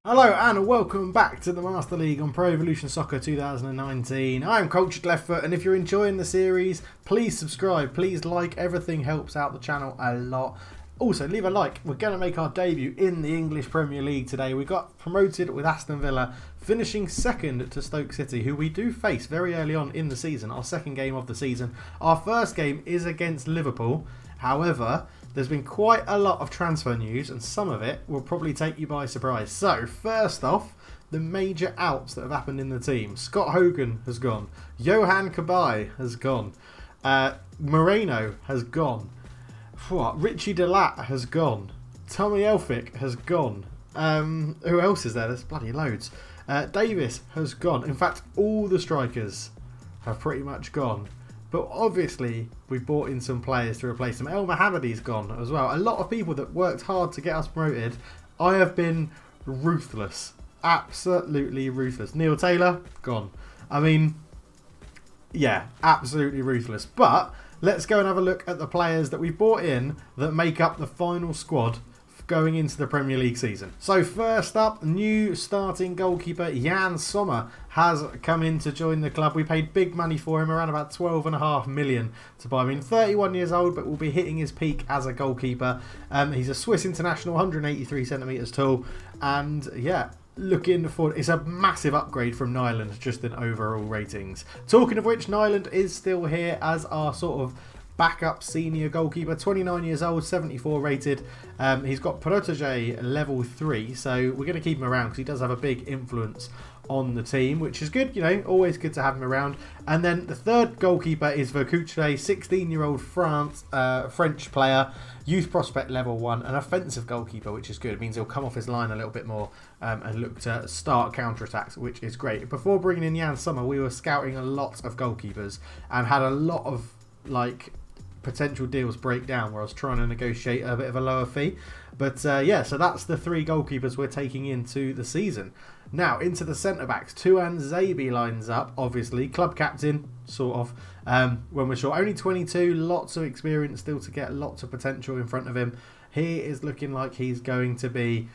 Hello and welcome back to the Master League on Pro Evolution Soccer 2019. I am Cultured Leftfoot, and if you're enjoying the series, please subscribe, please like, everything helps out the channel a lot. Also, leave a like. We're going to make our debut in the English Premier League today. We got promoted with Aston Villa, finishing second to Stoke City, who we do face very early on in the season, our second game of the season. Our first game is against Liverpool. However, there's been quite a lot of transfer news, and some of it will probably take you by surprise. So, first off, the major outs that have happened in the team. Scott Hogan has gone. Johan Cabaye has gone. Moreno has gone. Richie Delat has gone. Tommy Elphick has gone. Who else is there? There's bloody loads. Davis has gone. In fact, all the strikers have pretty much gone. But obviously, we brought in some players to replace them. El Mohammedi's gone as well. A lot of people that worked hard to get us promoted. I have been ruthless. Absolutely ruthless. Neil Taylor, gone. I mean, yeah, absolutely ruthless. But let's go and have a look at the players that we brought in that make up the final squad going into the Premier League season. So first up, new starting goalkeeper Jan Sommer has come in to join the club. We paid big money for him, around about 12.5 million to buy him in. 31 years old, but will be hitting his peak as a goalkeeper. He's a Swiss international, 183 centimetres tall, and yeah, looking for, it's a massive upgrade from Nyland just in overall ratings. Talking of which, Nyland is still here as our sort of backup senior goalkeeper, 29 years old, 74 rated. He's got protege level 3, so we're going to keep him around because he does have a big influence on the team, which is good, you know, always good to have him around. And then the third goalkeeper is Vercutre, 16-year-old French player, youth prospect level 1, an offensive goalkeeper, which is good. It means he'll come off his line a little bit more and look to start counter-attacks, which is great. Before bringing in Jan Sommer, we were scouting a lot of goalkeepers and had a lot of, like, potential deals break down where I was trying to negotiate a bit of a lower fee. But yeah, so that's the three goalkeepers we're taking into the season. Now, into the centre-backs. Tuan Zabi lines up, obviously. Club captain, sort of, when we're short. Only 22, lots of experience still to get, lots of potential in front of him. He is looking like he's going to be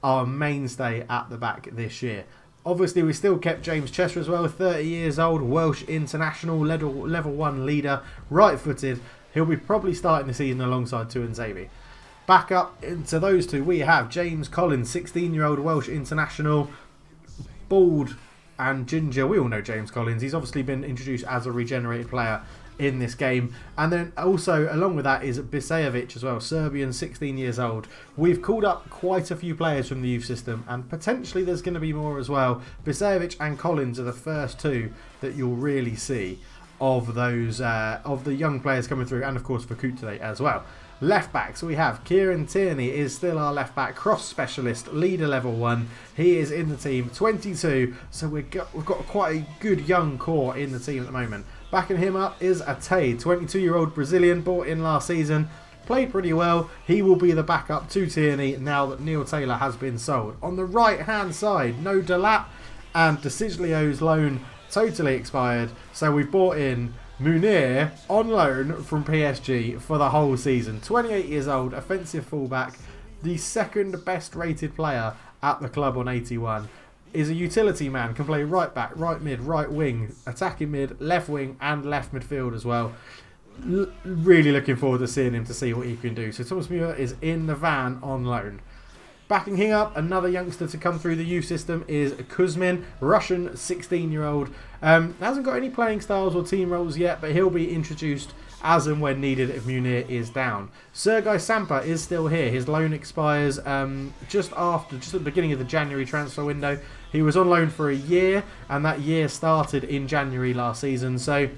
our mainstay at the back this year. Obviously, we still kept James Chester as well, 30 years old, Welsh international, level 1 leader, right-footed. He'll be probably starting the season alongside Tuan Zabi. Back up into those two, we have James Collins, 16-year-old Welsh international, bald and ginger. We all know James Collins. He's obviously been introduced as a regenerated player in this game. And then also along with that is Bisejevic as well, Serbian, 16 years old. We've called up quite a few players from the youth system, and potentially there's going to be more as well. Bisejevic and Collins are the first two that you'll really see of those of the young players coming through, and of course for Vercutre as well. Left back, so we have Kieran Tierney is still our left back, cross specialist, leader level 1. He is in the team, 22, so we've got quite a good young core in the team at the moment. Backing him up is Ate, 22-year-old Brazilian, bought in last season, played pretty well. He will be the backup to Tierney now that Neil Taylor has been sold. On the right hand side, no Delat, and DeCiglio's loan totally expired, so we've bought in Munir on loan from PSG for the whole season. 28 years old, offensive fullback, the second best rated player at the club on 81. Is a utility man, can play right back, right mid, right wing, attacking mid, left wing and left midfield as well. Really looking forward to seeing him to see what he can do. So Thomas Muir is in the van on loan. Backing him up, another youngster to come through the youth system is Kuzmin, Russian 16-year-old. Hasn't got any playing styles or team roles yet, but he'll be introduced as and when needed if Munir is down. Sergei Sampa is still here. His loan expires just at the beginning of the January transfer window. He was on loan for a year, and that year started in January last season. So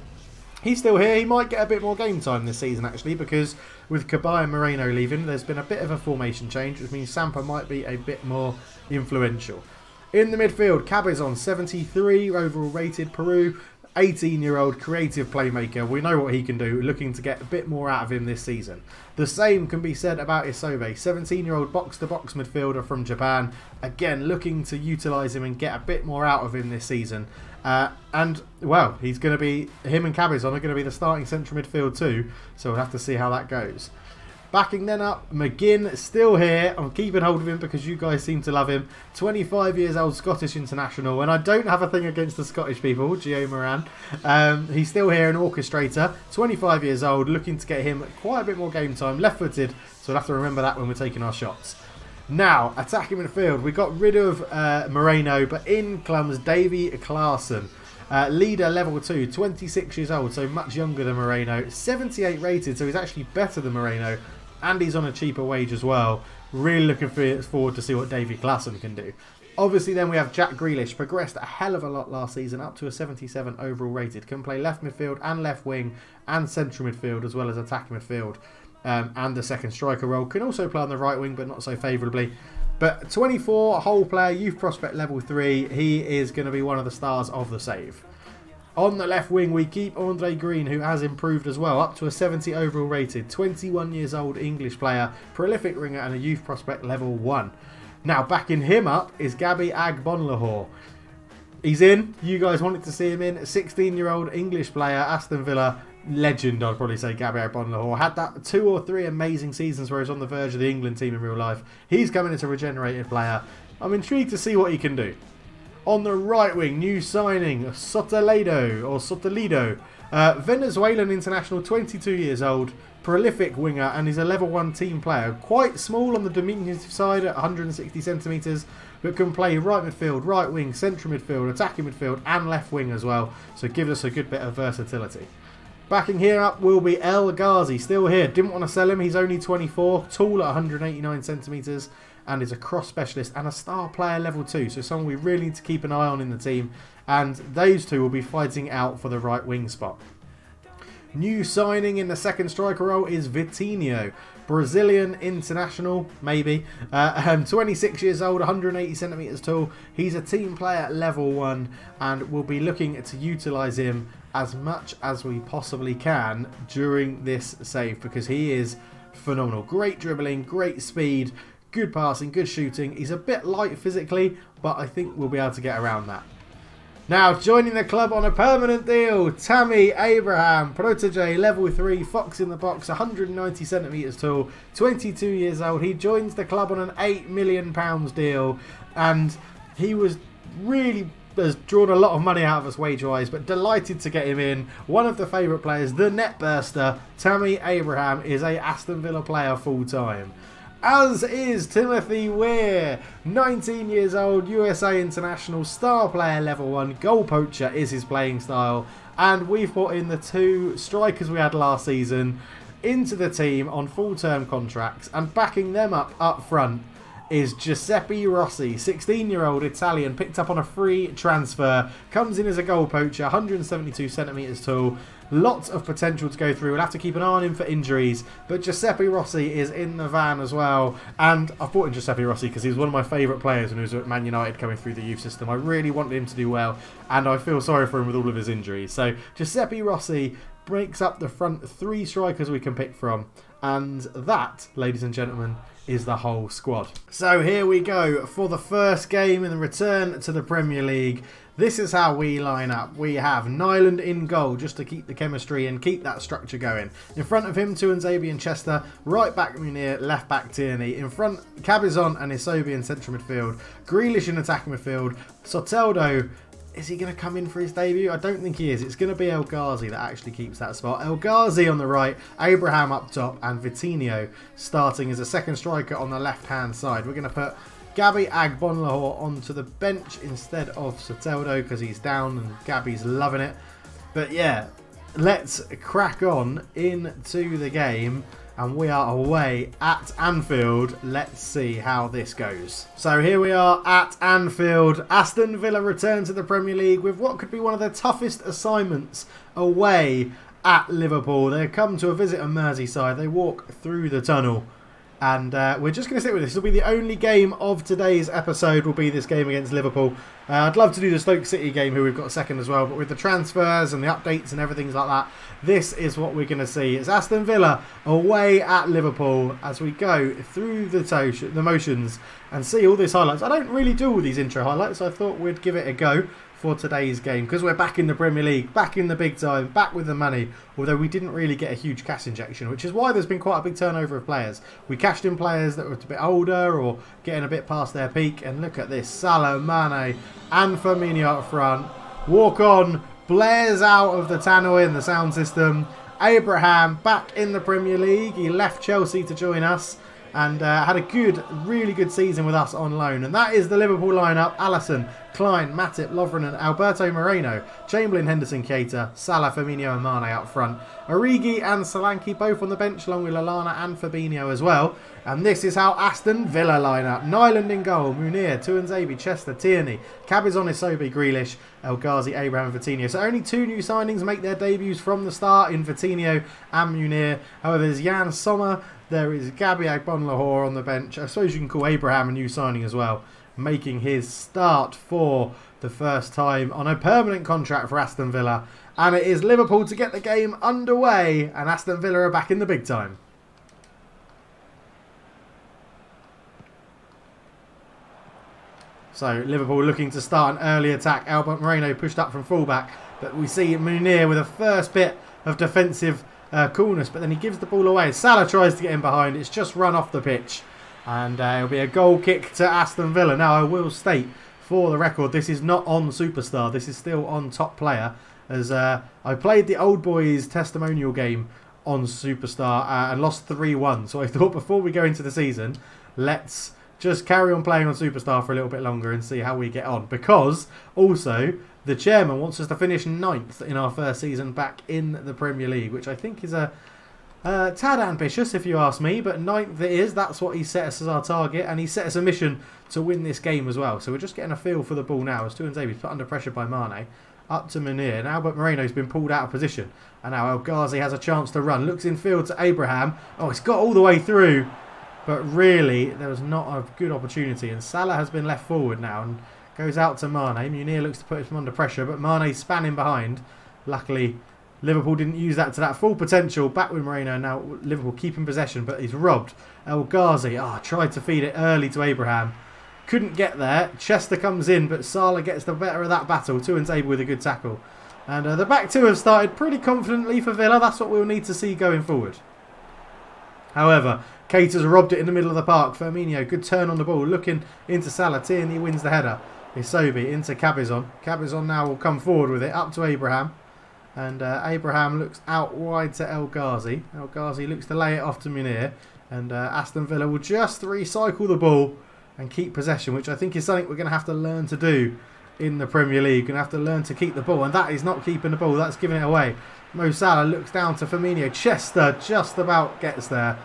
he's still here. He might get a bit more game time this season, actually, because with Cabaye and Moreno leaving, there's been a bit of a formation change, which means Sampa might be a bit more influential. In the midfield, Cabezon, 73 overall rated, Peru, 18-year-old creative playmaker. We know what he can do, looking to get a bit more out of him this season. The same can be said about Isobe, 17-year-old box-to-box midfielder from Japan. Again, looking to utilise him and get a bit more out of him this season. And, well, he's going to be, him and Cabezon are going to be the starting central midfield too, so we'll have to see how that goes. Backing then up, McGinn still here. I'm keeping hold of him because you guys seem to love him. 25 years old Scottish international, and I don't have a thing against the Scottish people, Gio Moran. He's still here, an orchestrator. 25 years old, looking to get him quite a bit more game time. Left-footed, so we'll have to remember that when we're taking our shots. Now, attacking midfield, we got rid of Moreno, but in comes Davy Klaassen. Leader level 2, 26 years old, so much younger than Moreno. 78 rated, so he's actually better than Moreno. And he's on a cheaper wage as well. Really looking forward to see what Davy Klaassen can do. Obviously then we have Jack Grealish. Progressed a hell of a lot last season, up to a 77 overall rated. Can play left midfield and left wing and central midfield as well as attacking midfield. And the second striker role. Can also play on the right wing but not so favourably. But 24, whole player, youth prospect level 3. He is going to be one of the stars of the save. On the left wing, we keep Andre Green, who has improved as well, up to a 70 overall rated, 21 years old English player, prolific ringer and a youth prospect level 1. Now, backing him up is Gabby Agbonlahor. He's in. You guys wanted to see him in. 16-year-old English player, Aston Villa, legend, I'd probably say, Gabby Agbonlahor. Had that 2 or 3 amazing seasons where he's on the verge of the England team in real life. He's coming as a regenerated player. I'm intrigued to see what he can do. On the right wing, new signing, Sotelido. Venezuelan international, 22 years old, prolific winger, and he's a level 1 team player. Quite small on the diminutive side at 160 centimetres, but can play right midfield, right wing, central midfield, attacking midfield, and left wing as well. So gives us a good bit of versatility. Backing here up will be El Ghazi, still here. Didn't want to sell him, he's only 24, tall at 189 centimetres. And is a cross specialist and a star player level 2. So someone we really need to keep an eye on in the team. And those two will be fighting out for the right wing spot. New signing in the second striker role is Vitinho. Brazilian international, maybe. 26 years old, 180 centimetres tall. He's a team player level 1. And we'll be looking to utilise him as much as we possibly can during this save. Because he is phenomenal. Great dribbling, great speed. Good passing, good shooting. He's a bit light physically, but I think we'll be able to get around that. Now, joining the club on a permanent deal, Tammy Abraham, protege, level 3, fox in the box, 190 centimetres tall, 22 years old. He joins the club on an £8 million deal, and he was really has drawn a lot of money out of us wage-wise, but delighted to get him in. One of the favourite players, the net burster, Tammy Abraham, is a Aston Villa player full-time. As is Timothy Weir, 19 years old, USA international, star player level 1, goal poacher is his playing style. And we've brought in the 2 strikers we had last season into the team on full-term contracts. And backing them up front is Giuseppe Rossi, 16-year-old Italian, picked up on a free transfer. Comes in as a goal poacher, 172 centimetres tall. Lots of potential to go through. We'll have to keep an eye on him for injuries. But Giuseppe Rossi is in the van as well. And I've brought in Giuseppe Rossi because he was one of my favourite players when he was at Man United coming through the youth system. I really wanted him to do well. And I feel sorry for him with all of his injuries. So Giuseppe Rossi breaks up the front 3 strikers we can pick from. And that, ladies and gentlemen, is the whole squad. So here we go for the first game in the return to the Premier League. This is how we line up. We have Nyland in goal just to keep the chemistry and keep that structure going. In front of him, Tuanzebe and Chester. Right back Munir, left back Tierney. In front, Cabezon and Isobe in central midfield. Grealish in attacking midfield. Soteldo, is he going to come in for his debut? I don't think he is. It's going to be El Ghazi that actually keeps that spot. El Ghazi on the right, Abraham up top, and Vitinho starting as a second striker on the left-hand side. We're going to put Gabby Agbonlahor onto the bench instead of Soteldo because he's down and Gabby's loving it. But yeah, let's crack on into the game. And we are away at Anfield. Let's see how this goes. So here we are at Anfield. Aston Villa return to the Premier League with what could be one of their toughest assignments away at Liverpool. They come to a visit on Merseyside. They walk through the tunnel. And we're just going to sit with this. This will be the only game of today's episode will be this game against Liverpool. I'd love to do the Stoke City game, who we've got second as well. But with the transfers and the updates and everything like that, this is what we're going to see. It's Aston Villa away at Liverpool as we go through the motions and see all these highlights. I don't really do all these intro highlights. I thought we'd give it a go. for today's game, because we're back in the Premier League, back in the big time, back with the money, although we didn't really get a huge cash injection, which is why there's been quite a big turnover of players. We cashed in players that were a bit older or getting a bit past their peak, and look at this, Salah, Mane and Firmino up front. Walk on blares out of the tannoy and the sound system. Abraham back in the Premier League. He left Chelsea to join us and had a really good season with us on loan. And that is the Liverpool lineup. Alisson, Klein, Matip, Lovren and Alberto Moreno. Chamberlain, Henderson, Keita, Salah, Firmino and Mane up front. Origi and Solanke both on the bench along with Lallana and Fabinho as well. And this is how Aston Villa line up. Nyland in goal, Munir, Tuanzebe, Chester, Tierney, Cabezon, Isobe, Grealish, El Ghazi, Abraham and Vitinho. So only 2 new signings make their debuts from the start in Vitinho and Munir. However, there's Jan Sommer, there is Gabby Agbonlahor on the bench. I suppose you can call Abraham a new signing as well, making his start for the first time on a permanent contract for Aston Villa. And it is Liverpool to get the game underway, and Aston Villa are back in the big time. So Liverpool looking to start an early attack. Albert Moreno pushed up from fullback, but we see Munir with a first bit of defensive coolness, but then he gives the ball away. Salah tries to get in behind. It's just run off the pitch, and it'll be a goal kick to Aston Villa. Now I will state for the record, this is not on Superstar. This is still on Top Player, as I played the Old Boys testimonial game on Superstar and lost 3-1. So I thought before we go into the season, let's just carry on playing on Superstar for a little bit longer and see how we get on. Because also the chairman wants us to finish 9th in our first season back in the Premier League, which I think is a tad ambitious if you ask me, but 9th it is. That's what he set us as our target, and he set us a mission to win this game as well. So we're just getting a feel for the ball now as Tuanzebe's put under pressure by Mane. Up to Munir, and Albert Moreno's been pulled out of position, and now El Ghazi has a chance to run. Looks in field to Abraham. Oh, it's got all the way through, but really there was not a good opportunity, and Salah has been left forward now and goes out to Mane. Munir looks to put him under pressure, but Mane's spanning behind. Luckily Liverpool didn't use that to that full potential. Back with Moreno, now Liverpool keeping possession, but he's robbed. El Ghazi tried to feed it early to Abraham, couldn't get there. Chester comes in, but Salah gets the better of that battle. Tuanzebe with a good tackle, and the back two have started pretty confidently for Villa. That's what we'll need to see going forward. However, Keita's robbed it in the middle of the park. Firmino, good turn on the ball, looking into Salah. Tierney wins the header. Isobe into Cabezon. Cabezon now will come forward with it, up to Abraham. And Abraham looks out wide to El Ghazi. El Ghazi looks to lay it off to Munir. And Aston Villa will just recycle the ball and keep possession, which I think is something we're going to have to learn to do in the Premier League. We're going to have to learn to keep the ball, and that is not keeping the ball, that's giving it away. Mo Salah looks down to Firmino. Chester just about gets there.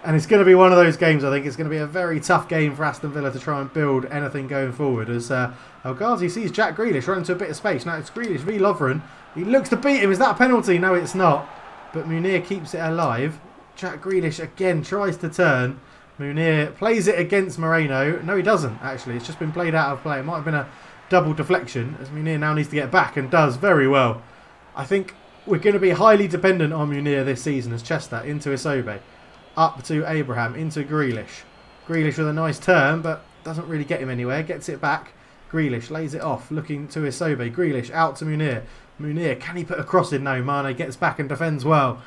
And it's going to be one of those games, I think. It's going to be a very tough game for Aston Villa to try and build anything going forward, as El Ghazi sees Jack Grealish run into a bit of space. Now it's Grealish v Lovren. He looks to beat him. Is that a penalty? No, it's not. But Munir keeps it alive. Jack Grealish again tries to turn. Munir plays it against Moreno. No, he doesn't, actually. It's just been played out of play. It might have been a double deflection, as Munir now needs to get back and does very well. I think we're going to be highly dependent on Munir this season, as Chester into Isobe. Up to Abraham, into Grealish. Grealish with a nice turn, but doesn't really get him anywhere. Gets it back. Grealish lays it off, looking to Isobe. Grealish out to Munir. Munir, can he put a cross in? No, Mane gets back and defends well.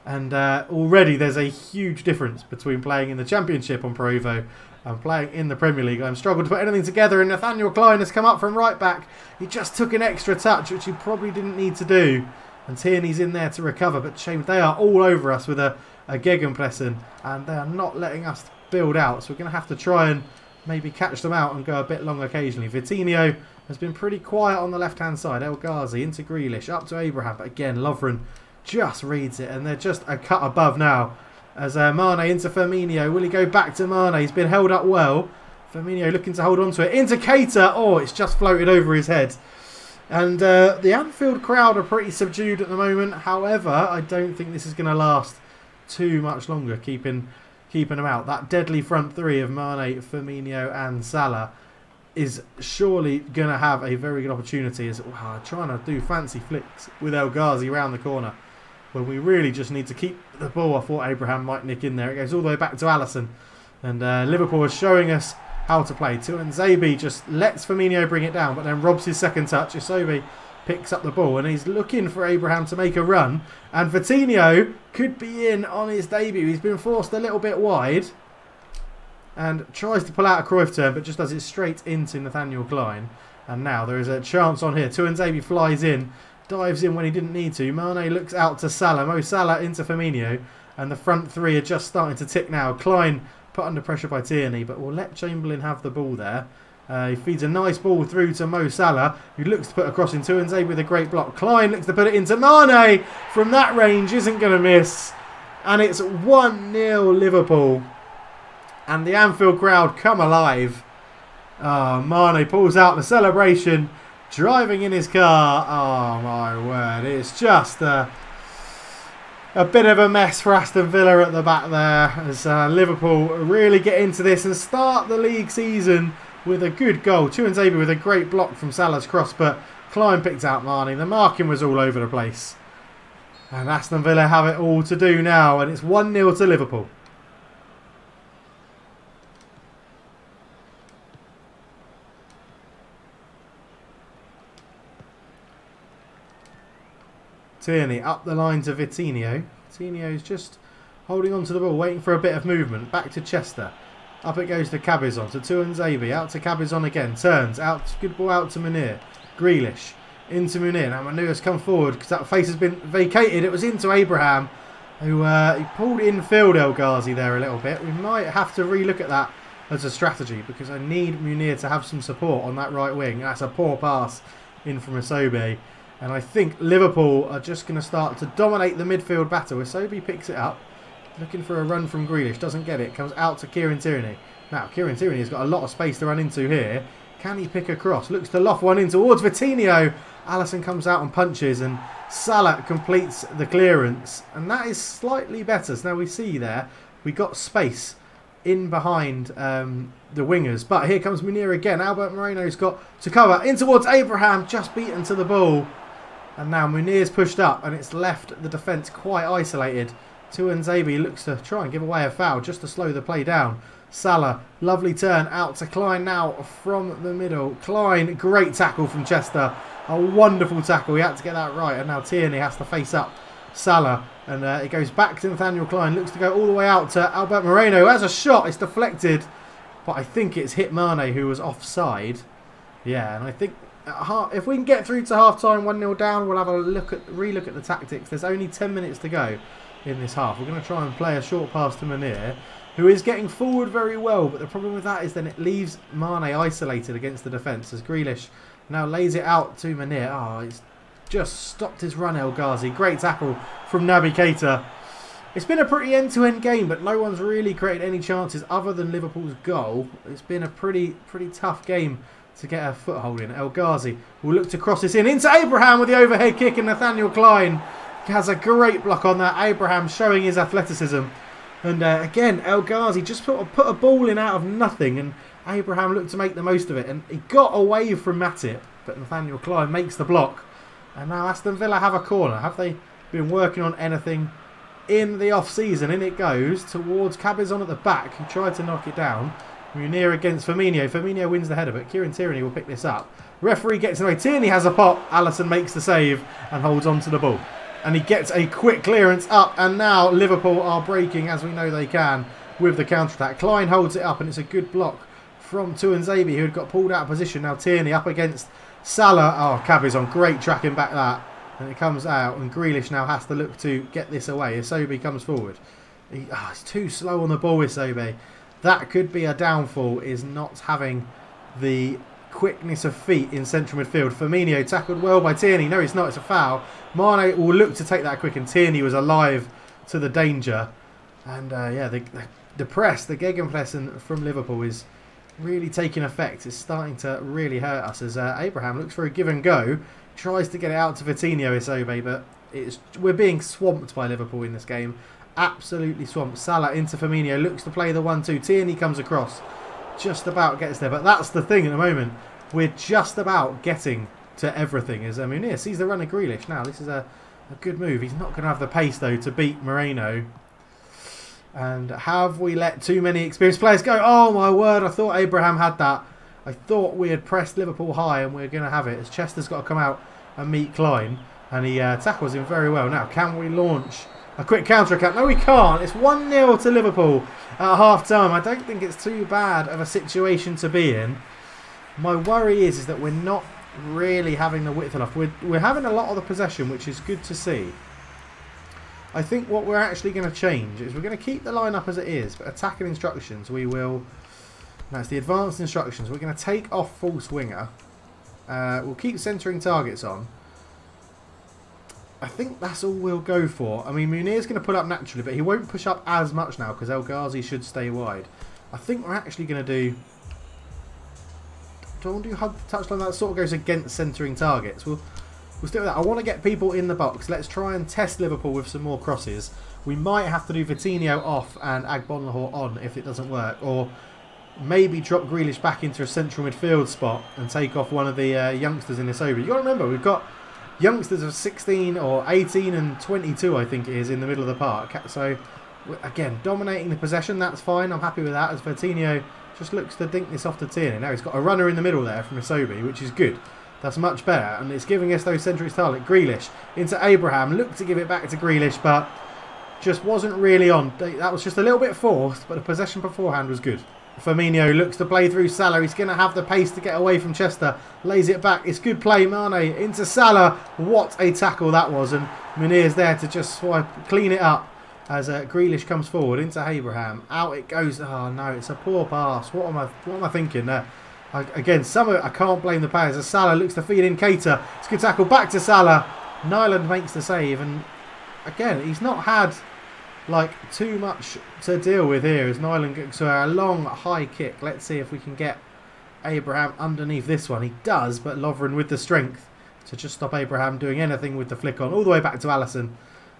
And already there's a huge difference between playing in the Championship on Pro Evo and playing in the Premier League. I'm struggled to put anything together, and Nathaniel Klein has come up from right back. He just took an extra touch, which he probably didn't need to do. And Tierney's in there to recover, but shame they are all over us with a Gegenpressing, and they are not letting us build out. So we're going to have to try and maybe catch them out and go a bit long occasionally. Vitinho has been pretty quiet on the left-hand side. El Ghazi into Grealish, up to Abraham, but again, Lovren just reads it, and they're just a cut above now. As Mane into Firmino. Will he go back to Mane? He's been held up well. Firmino looking to hold on to it. Into Keita. Oh, it's just floated over his head. And the Anfield crowd are pretty subdued at the moment. However, I don't think this is going to last too much longer, keeping them out. That deadly front three of Mane, Firmino and Salah is surely going to have a very good opportunity. As trying to do fancy flicks with El Ghazi around the corner, when we really just need to keep the ball. I thought Abraham might nick in there. It goes all the way back to Alisson. And Liverpool is showing us how to play. Tuanzebe just lets Firmino bring it down, but then robs his second touch. Isobe picks up the ball and he's looking for Abraham to make a run. And Vitinho could be in on his debut. He's been forced a little bit wide and tries to pull out a Cruyff turn, but just does it straight into Nathaniel Klein. And now there is a chance on here. Tuanzebe flies in, dives in when he didn't need to. Mane looks out to Salah. Mo Salah into Firmino. And the front three are just starting to tick now. Klein put under pressure by Tierney, but we'll let Chamberlain have the ball there. He feeds a nice ball through to Mo Salah, who looks to put a cross in. Tuanzebe with a great block. Klein looks to put it into Mane. From that range, isn't going to miss. And it's 1-0 Liverpool. And the Anfield crowd come alive. Mane pulls out the celebration, driving in his car. Oh my word, it's just a bit of a mess for Aston Villa at the back there, as Liverpool really get into this and start the league season with a good goal. Tuanzebe with a great block from Salah's cross, but Klein picked out Mane. The marking was all over the place. And Aston Villa have it all to do now, and it's 1-0 to Liverpool. Tierney up the line to Vitinho. Vitinho's just holding on to the ball, waiting for a bit of movement. Back to Chester. Up it goes to Cabezon, to Tuanzebe, out to Cabezon again, turns, out, good ball out to Munir. Grealish, into Munir. Now Munir's come forward because that face has been vacated. It was into Abraham, who he pulled infield El Ghazi there a little bit. We might have to relook at that as a strategy because I need Munir to have some support on that right wing. That's a poor pass in from Isobe. And I think Liverpool are just going to start to dominate the midfield battle. Isobe picks it up. Looking for a run from Grealish, doesn't get it, comes out to Kieran Tierney. Now, Kieran Tierney has got a lot of space to run into here. Can he pick a cross? Looks to loft one in towards Vitinho. Alisson comes out and punches, and Salah completes the clearance. And that is slightly better. So now we see there, we got space in behind the wingers. But here comes Munir again. Albert Moreno's got to cover in towards Abraham, just beaten to the ball. And now Munir's pushed up, and it's left the defence quite isolated. Tuanzebe looks to try and give away a foul just to slow the play down. Salah, lovely turn out to Klein now from the middle. Klein, great tackle from Chester. A wonderful tackle. He had to get that right. And now Tierney has to face up Salah. And it goes back to Nathaniel Klein. Looks to go all the way out to Albert Moreno. Who has a shot. It's deflected. But I think it's hit Mane, who was offside. Yeah, and I think if we can get through to half-time 1-0 down, we'll have a relook at the tactics. There's only 10 minutes to go in this half. We're going to try and play a short pass to Munir, who is getting forward very well, but the problem with that is then it leaves Mane isolated against the defence as Grealish now lays it out to Munir. Oh, he's just stopped his run, El Ghazi. Great tackle from Naby Keita. It's been a pretty end-to-end game, but no one's really created any chances other than Liverpool's goal. It's been a pretty tough game to get a foothold in. El Ghazi will look to cross this in into Abraham with the overhead kick, and Nathaniel Klein has a great block on that. Abraham showing his athleticism. And again, El Ghazi just put a ball in out of nothing, and Abraham looked to make the most of it. And he got away from Matip, but Nathaniel Klein makes the block. And now Aston Villa have a corner. Have they been working on anything in the off-season? In it goes towards Cabezon at the back, who tried to knock it down. Munir against Firmino. Firmino wins the header, but Kieran Tierney will pick this up. Referee gets away. Tierney has a pop. Alisson makes the save and holds on to the ball. And he gets a quick clearance up. And now Liverpool are breaking, as we know they can, with the counter-attack. Klein holds it up, and it's a good block from Tuanzebe, who had got pulled out of position. Now Tierney up against Salah. Oh, Cabezon, great tracking back that. And it comes out, and Grealish now has to look to get this away. Isobe comes forward. He's too slow on the ball, Isobe. That could be a downfall, is not having the quickness of feet in central midfield. Firmino tackled well by Tierney. No, it's not. It's a foul. Mane will look to take that quick, and Tierney was alive to the danger. And yeah, the press, the Gegenpress from Liverpool is really taking effect. It's starting to really hurt us as Abraham looks for a give and go. Tries to get it out to Vitinho, Isobe, but we're being swamped by Liverpool in this game. Absolutely swamped. Salah into Firmino, looks to play the 1-2. Tierney comes across, just about gets there. But that's the thing at the moment. We're just about getting to everything. As Munir sees the run of Grealish. Now, this is a good move. He's not going to have the pace, though, to beat Moreno. And have we let too many experienced players go? Oh my word, I thought Abraham had that. I thought we had pressed Liverpool high and we are going to have it. As Chester's got to come out and meet Klein. And he tackles him very well. Now, can we launch a quick counter-attack? No, we can't. It's 1-0 to Liverpool at half-time. I don't think it's too bad of a situation to be in. My worry is that we're not really having the width enough. We're having a lot of the possession, which is good to see. I think what we're actually going to change is we're going to keep the line-up as it is, but attacking instructions, we will... That's the advanced instructions. We're going to take off false winger. We'll keep centering targets on. I think that's all we'll go for. I mean, Munir's going to put up naturally, but he won't push up as much now because El Ghazi should stay wide. I think we're actually going to do... Do I want to do hug the touchline? That sort of goes against centering targets. We'll stick with that. I want to get people in the box. Let's try and test Liverpool with some more crosses. We might have to do Vitinho off and Agbonlahor on if it doesn't work. Or maybe drop Grealish back into a central midfield spot and take off one of the youngsters in this over. You've got to remember, we've got youngsters of 16 or 18 and 22, I think it is, in the middle of the park. So, again, dominating the possession, that's fine. I'm happy with that, as Vitinho just looks to dink this off to Tierney. Now he's got a runner in the middle there from Isobi, which is good. That's much better, and it's giving us those centuries target. Grealish into Abraham, looked to give it back to Grealish, but just wasn't really on. That was just a little bit forced, but the possession beforehand was good. Firmino looks to play through Salah. He's going to have the pace to get away from Chester. Lays it back. It's good play. Mane into Salah. What a tackle that was. And Munir's there to just swipe, clean it up as Grealish comes forward into Abraham. Out it goes. Oh no, it's a poor pass. What am I thinking there? Again, some of it I can't blame the players. As Salah looks to feed in Keita. It's a good tackle back to Salah. Nyland makes the save. And again, he's not had like too much to deal with here as Nyland gets a long high kick. Let's see if we can get Abraham underneath this one. He does, but Lovren with the strength to just stop Abraham doing anything with the flick on. All the way back to Alisson,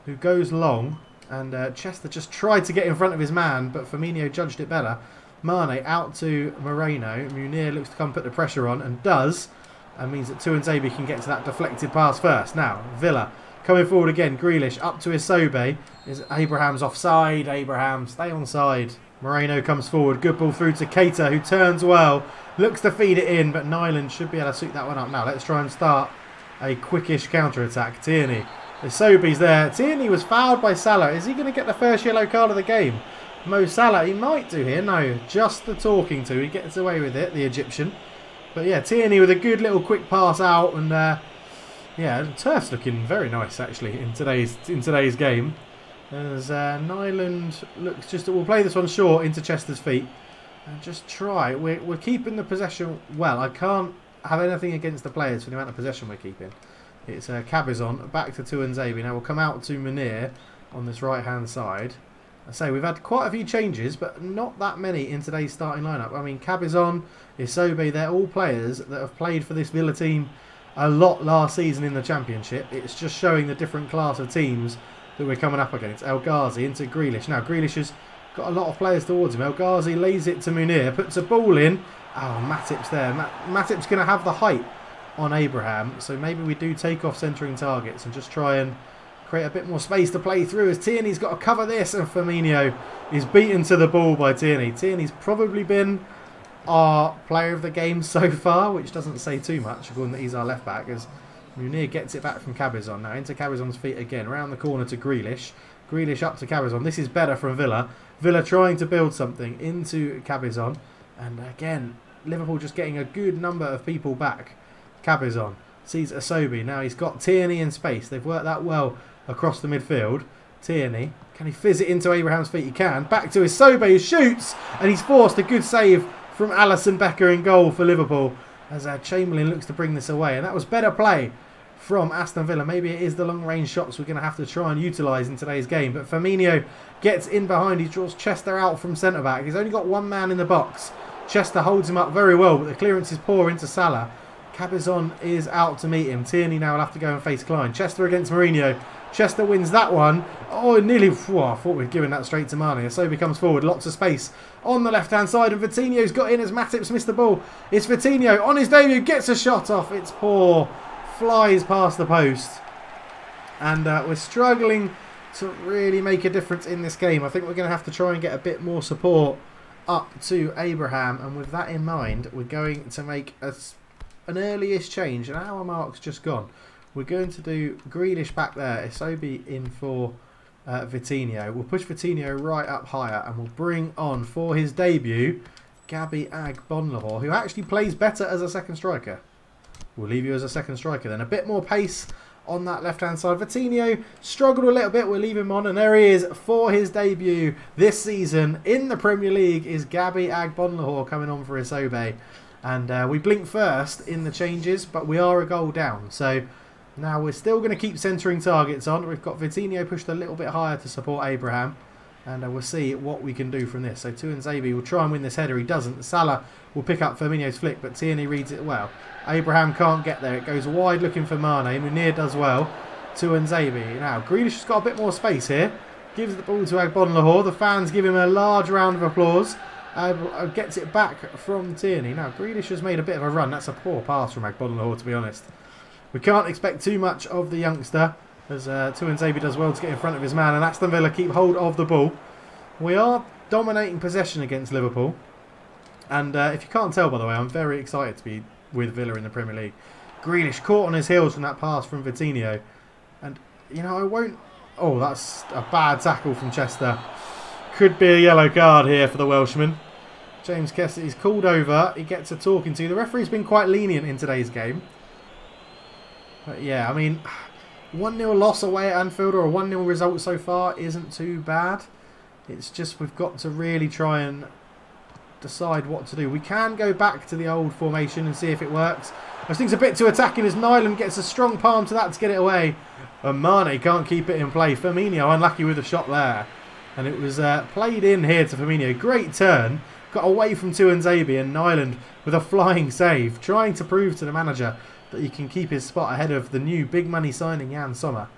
who goes long. And Chester just tried to get in front of his man, but Firmino judged it better. Mane out to Moreno. Munir looks to come put the pressure on, and does. And means that Tuanzebe can get to that deflected pass first. Now, Villa coming forward again. Grealish up to Isobe. Is Abraham's offside? Abraham, stay on side. Moreno comes forward. Good ball through to Keita, who turns well. Looks to feed it in, but Nyland should be able to suit that one up. Now, let's try and start a quickish counter-attack. Tierney. Isobe's there. Tierney was fouled by Salah. Is he going to get the first yellow card of the game? Mo Salah, he might do here. No, just the talking to. He gets away with it, the Egyptian. But yeah, Tierney with a good little quick pass out. And yeah, Turf's looking very nice, actually, in today's game. As Nyland looks just... We'll play this one short into Chester's feet. And just try. We're keeping the possession well. I can't have anything against the players for the amount of possession we're keeping. It's Cabizon back to Tuanzebe. Now we'll come out to Munir on this right-hand side. I say we've had quite a few changes, but not that many in today's starting lineup. I mean, Cabizon, Isobe, they're all players that have played for this Villa team a lot last season in the Championship. It's just showing the different class of teams that we're coming up against. El Ghazi into Grealish. Now Grealish has got a lot of players towards him. El Ghazi lays it to Munir, puts a ball in. Oh, Matip's there. Matip's going to have the height on Abraham, so maybe we do take off centering targets and just try and create a bit more space to play through as Tierney's got to cover this, and Firmino is beaten to the ball by Tierney. Tierney's probably been our player of the game so far, which doesn't say too much, according that he's our left back, as Munir gets it back from Cabizon. Now into Cabizon's feet again, round the corner to Grealish. Grealish up to Cabizon. This is better from Villa. Villa trying to build something into Cabizon, and again, Liverpool just getting a good number of people back. Cabizon sees Isobe. Now he's got Tierney in space. They've worked that well across the midfield. Tierney, can he fizz it into Abraham's feet? He can. Back to Isobe, who shoots, and he's forced a good save from Alisson Becker in goal for Liverpool as Chamberlain looks to bring this away. And that was better play from Aston Villa. Maybe it is the long-range shots we're going to have to try and utilise in today's game. But Firmino gets in behind. He draws Chester out from centre-back. He's only got one man in the box. Chester holds him up very well, but the clearance is poor into Salah. Cabizon is out to meet him. Tierney now will have to go and face Klein. Chester against Mourinho. Chester wins that one. Oh, nearly. Whew, I thought we'd given that straight to Mane. Isobe comes forward. Lots of space on the left-hand side. And Vitinho's got in as Matip's missed the ball. It's Vitinho on his debut. Gets a shot off. It's poor. Flies past the post. And we're struggling to really make a difference in this game. I think we're going to have to try and get a bit more support up to Abraham, and with that in mind, we're going to make an early-ish change. An hour mark's just gone. We're going to do Grealish back there, Isobi in for Vitinho. We'll push Vitinho right up higher, and we'll bring on, for his debut, Gabby Agbonlahor, who actually plays better as a second striker. We'll leave you as a second striker then. A bit more pace on that left-hand side. Vitinho struggled a little bit. We'll leave him on, and there he is for his debut this season in the Premier League is Gabby Agbonlahor coming on for Isobe. And we blinked first in the changes, but we are a goal down. So now we're still going to keep centering targets on. We've got Vitinho pushed a little bit higher to support Abraham. And we'll see what we can do from this. So Tuanzebe will try and win this header. He doesn't. Salah will pick up Firmino's flick, but Tierney reads it well. Abraham can't get there. It goes wide looking for Mane. Munir does well. Tuanzebe. Now, Grealish has got a bit more space here. Gives the ball to Agbonlahor. The fans give him a large round of applause. Gets it back from Tierney. Now, Grealish has made a bit of a run. That's a poor pass from Agbonlahor, to be honest. We can't expect too much of the youngster, as Tuanzebe does well to get in front of his man, and Aston Villa keep hold of the ball. We are dominating possession against Liverpool, and if you can't tell, by the way, I'm very excited to be with Villa in the Premier League. Grealish caught on his heels from that pass from Vitinho, and you know, I won't... Oh, that's a bad tackle from Chester. Could be a yellow card here for the Welshman. James Cassidy's called over. He gets a talking to. The referee's been quite lenient in today's game. But yeah, I mean, 1-0 loss away at Anfield, or a 1-0 result so far, isn't too bad. It's just we've got to really try and decide what to do. We can go back to the old formation and see if it works. I think it's a bit too attacking as Nyland gets a strong palm to that to get it away. And Mane can't keep it in play. Firmino unlucky with the shot there. And it was played in here to Firmino. Great turn. Got away from Tuanzebe, and Nyland with a flying save. Trying to prove to the manager that he can keep his spot ahead of the new big money signing Jan Sommer.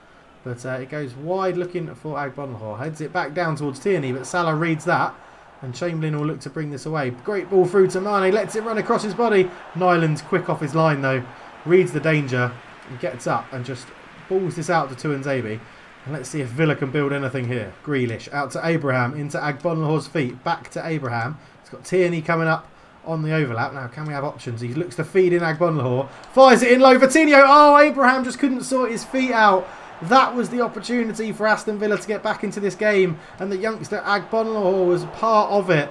But it goes wide looking for Agbonlahor. Heads it back down towards Tierney, but Salah reads that. And Chamberlain will look to bring this away. Great ball through to Mane. Lets it run across his body. Nyland's quick off his line though. Reads the danger. And gets up and just balls this out to Tuanzebe. And let's see if Villa can build anything here. Grealish out to Abraham. Into Agbonlahor's feet. Back to Abraham. It's got Tierney coming up on the overlap. Now, can we have options? He looks to feed in Agbonlahor. Fires it in low. Vitinho. Oh, Abraham just couldn't sort his feet out. That was the opportunity for Aston Villa to get back into this game. And the youngster Agbonlahor was part of it.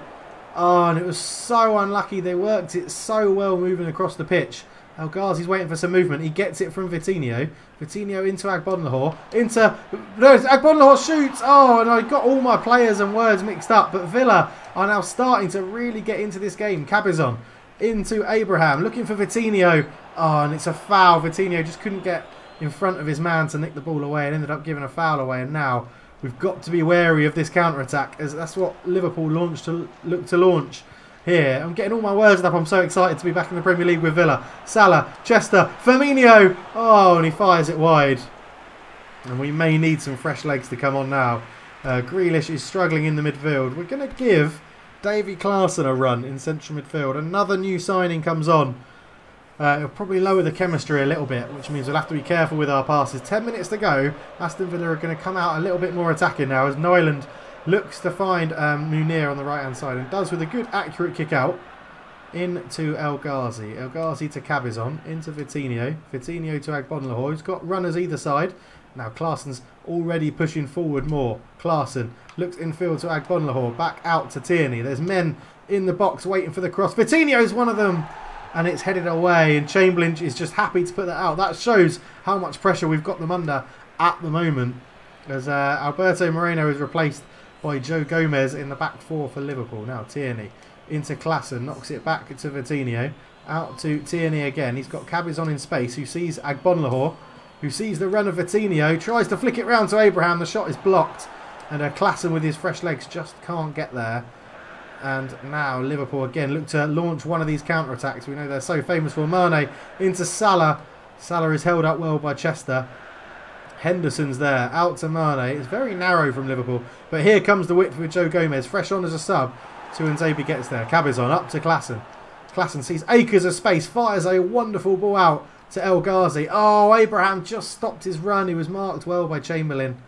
Oh, and it was so unlucky. They worked it so well moving across the pitch. El Ghazi's waiting for some movement. He gets it from Vitinho. Vitinho into Agbonlahor. No, Agbonlahor shoots. Oh, and I got all my players and words mixed up. But Villa are now starting to really get into this game. Cabezon into Abraham. Looking for Vitinho. Oh, and it's a foul. Vitinho just couldn't get in front of his man to nick the ball away and ended up giving a foul away. And now we've got to be wary of this counter-attack, as that's what Liverpool look to launch here. I'm getting all my words up. I'm so excited to be back in the Premier League with Villa. Salah, Chester, Firmino. Oh, and he fires it wide. And we may need some fresh legs to come on now. Grealish is struggling in the midfield. We're going to give Davy Klaassen a run in central midfield. Another new signing comes on. It'll probably lower the chemistry a little bit, which means we'll have to be careful with our passes. 10 minutes to go. Aston Villa are going to come out a little bit more attacking now, as Nyland looks to find Munir on the right-hand side, and does with a good, accurate kick out into El Ghazi. El Ghazi to Cabezon, into Vitinho. Vitinho to Agbonlahor, who's got runners either side. Now Klaassen's already pushing forward more. Klaassen looks infield to Agbonlahor, back out to Tierney. There's men in the box waiting for the cross. Vitinho's one of them, and it's headed away, and Chamberlain is just happy to put that out. That shows how much pressure we've got them under at the moment, as Alberto Moreno is replaced by Joe Gomez in the back four for Liverpool. Now Tierney into Klaassen, knocks it back to Vitinho, out to Tierney again. He's got Cabezon in space, who sees Agbonlahor, who sees the run of Vitinho, tries to flick it round to Abraham. The shot is blocked, and Klaassen with his fresh legs just can't get there. And now Liverpool again look to launch one of these counter-attacks. We know they're so famous for. Mane into Salah. Salah is held up well by Chester. Henderson's there, out to Mane. It's very narrow from Liverpool, but here comes the width with Joe Gomez, fresh on as a sub. Tuanzebe gets there. Cabezon up to Klaassen. Klaassen sees acres of space, fires a wonderful ball out to El Ghazi. Oh, Abraham just stopped his run. He was marked well by Chamberlain.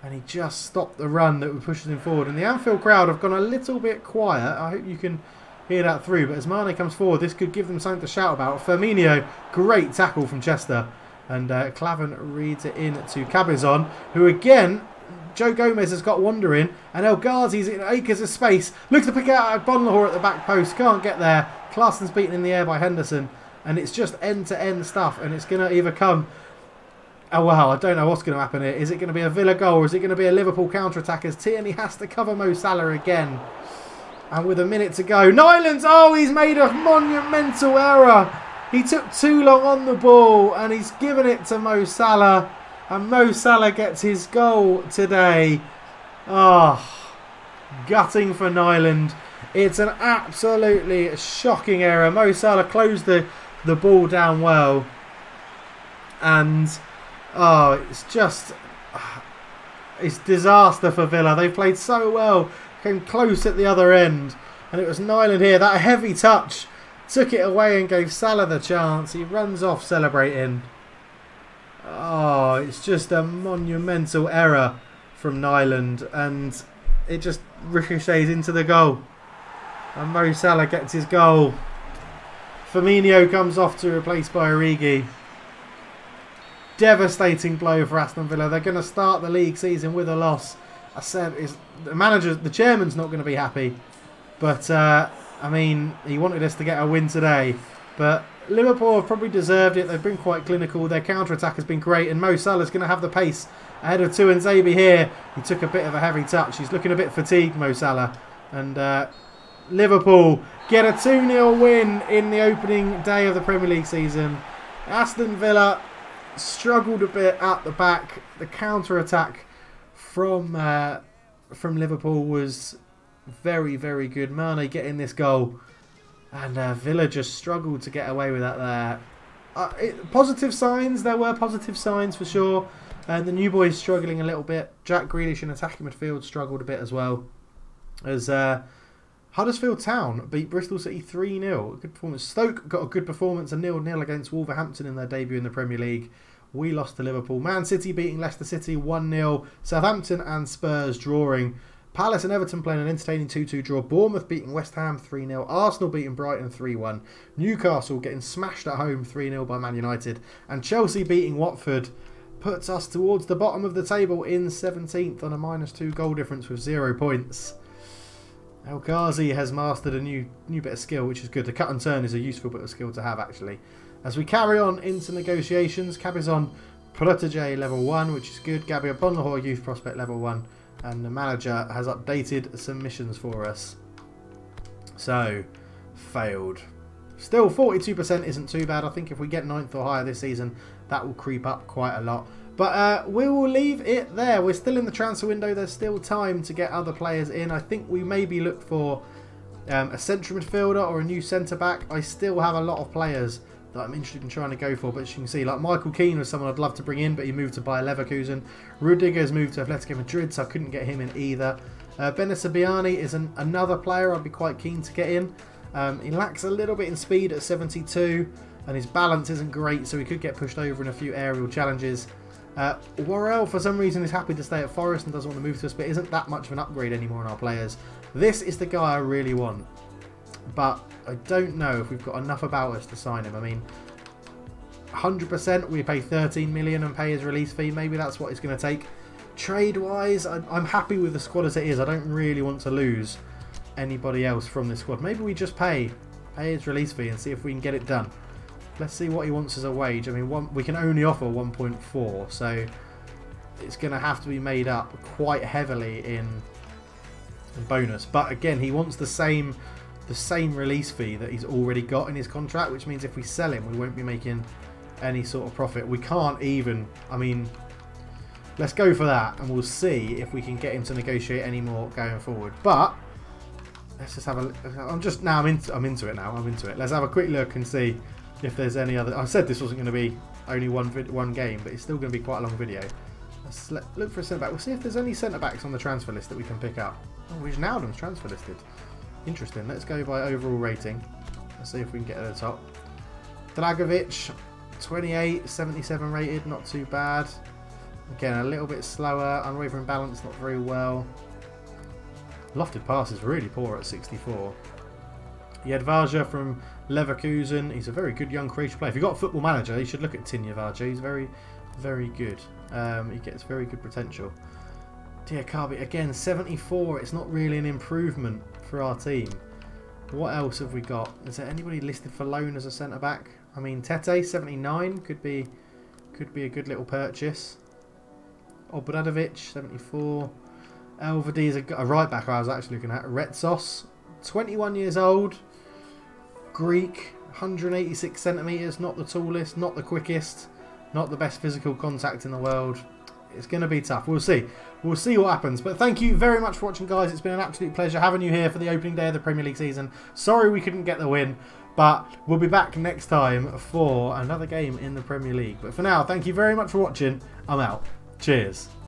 And he just stopped the run that was pushing him forward. And the Anfield crowd have gone a little bit quiet. I hope you can hear that through. But as Mane comes forward, this could give them something to shout about. Firmino, great tackle from Chester. And Clavan reads it in to Cabezon, who again, Joe Gomez has got wandering. And El Ghazi's in acres of space. Looks to pick out Bonlahor at the back post. Can't get there. Clarkson's beaten in the air by Henderson. And it's just end-to-end stuff. And it's going to either come... Oh, wow, I don't know what's going to happen here. Is it going to be a Villa goal or is it going to be a Liverpool counter-attack as Tierney has to cover Mo Salah again? And with a minute to go, Nyland's, oh, he's made a monumental error. He took too long on the ball and he's given it to Mo Salah. And Mo Salah gets his goal today. Oh, gutting for Nyland. It's an absolutely shocking error. Mo Salah closed the ball down well. And... oh, it's just... it's disaster for Villa. They played so well. Came close at the other end. And it was Nyland here. That heavy touch took it away and gave Salah the chance. He runs off celebrating. Oh, it's just a monumental error from Nyland. And it just ricochets into the goal. And Mo Salah gets his goal. Firmino comes off to replace by Origi. Devastating blow for Aston Villa. They're going to start the league season with a loss. I said the chairman's not going to be happy. But, I mean, he wanted us to get a win today. But Liverpool have probably deserved it. They've been quite clinical. Their counter-attack has been great. And Mo Salah's going to have the pace ahead of Tuanzebe here. He took a bit of a heavy touch. He's looking a bit fatigued, Mo Salah. And Liverpool get a 2-0 win in the opening day of the Premier League season. Aston Villa... struggled a bit at the back. The counter-attack from Liverpool was very, very good. Mane getting this goal. And Villa just struggled to get away with that there. Positive signs. There were positive signs for sure. The new boys struggling a little bit. Jack Grealish in attacking midfield struggled a bit as well. As Huddersfield Town beat Bristol City 3-0. Good performance. Stoke got a good performance, a 0-0 against Wolverhampton in their debut in the Premier League. We lost to Liverpool. Man City beating Leicester City 1-0. Southampton and Spurs drawing. Palace and Everton playing an entertaining 2-2 draw. Bournemouth beating West Ham 3-0. Arsenal beating Brighton 3-1. Newcastle getting smashed at home 3-0 by Man United. And Chelsea beating Watford puts us towards the bottom of the table in 17th on a -2 goal difference with 0 points. El Ghazi has mastered a new bit of skill, which is good. The cut and turn is a useful bit of skill to have, actually. As we carry on into negotiations, Cabezon Protege level 1, which is good. Gabriel Bonlahor Youth Prospect level 1. And the manager has updated some missions for us. So, failed. Still, 42% isn't too bad. I think if we get 9th or higher this season, that will creep up quite a lot. But we will leave it there. We're still in the transfer window. There's still time to get other players in. I think we maybe look for a central midfielder or a new centre-back. I still have a lot of players that I'm interested in trying to go for. But as you can see, like Michael Keane was someone I'd love to bring in, but he moved to Bayer Leverkusen. Rudiger's moved to Atletico Madrid, so I couldn't get him in either. Benasabiani is another player I'd be quite keen to get in. He lacks a little bit in speed at 72, and his balance isn't great, so he could get pushed over in a few aerial challenges. Worrell, for some reason, is happy to stay at Forest and doesn't want to move to us, but isn't that much of an upgrade anymore on our players. This is the guy I really want, but I don't know if we've got enough about us to sign him. I mean, 100% we pay 13 million and pay his release fee. Maybe that's what it's going to take. Trade-wise, I'm happy with the squad as it is. I don't really want to lose anybody else from this squad. Maybe we just pay his release fee and see if we can get it done. Let's see what he wants as a wage. I mean, we can only offer 1.4, so it's going to have to be made up quite heavily in bonus. But again, he wants the same release fee that he's already got in his contract, which means if we sell him, we won't be making any sort of profit. We can't even, I mean, let's go for that, and we'll see if we can get him to negotiate any more going forward. But let's just have a. I'm into it now. I'm into it. Let's have a quick look and see if there's any other. I said this wasn't going to be only one game, but it's still going to be quite a long video. Let's look for a centre back. We'll see if there's any centre backs on the transfer list that we can pick up. Oh, Wijnaldum's transfer listed. Interesting. Let's go by overall rating. Let's see if we can get at the top. Dragovic, 28, 77 rated, not too bad. Again, a little bit slower. Unwavering balance, not very well. Lofted pass is really poor at 64. Yedvarja from Leverkusen. He's a very good young Croatian player. If you've got a football manager, you should look at Tin Yedvarja. He's very, very good. He gets very good potential. Diakabi, again, 74. It's not really an improvement for our team. What else have we got? Is there anybody listed for loan as a centre-back? I mean, Tete, 79. Could be a good little purchase. Obradovic, 74. Elvedi is a right-back I was actually looking at. Retsos, 21 years old. Greek, 186 centimetres. Not the tallest, not the quickest. Not the best physical contact in the world. It's going to be tough. We'll see. We'll see what happens. But thank you very much for watching, guys. It's been an absolute pleasure having you here for the opening day of the Premier League season. Sorry we couldn't get the win, but we'll be back next time for another game in the Premier League. But for now, thank you very much for watching. I'm out. Cheers.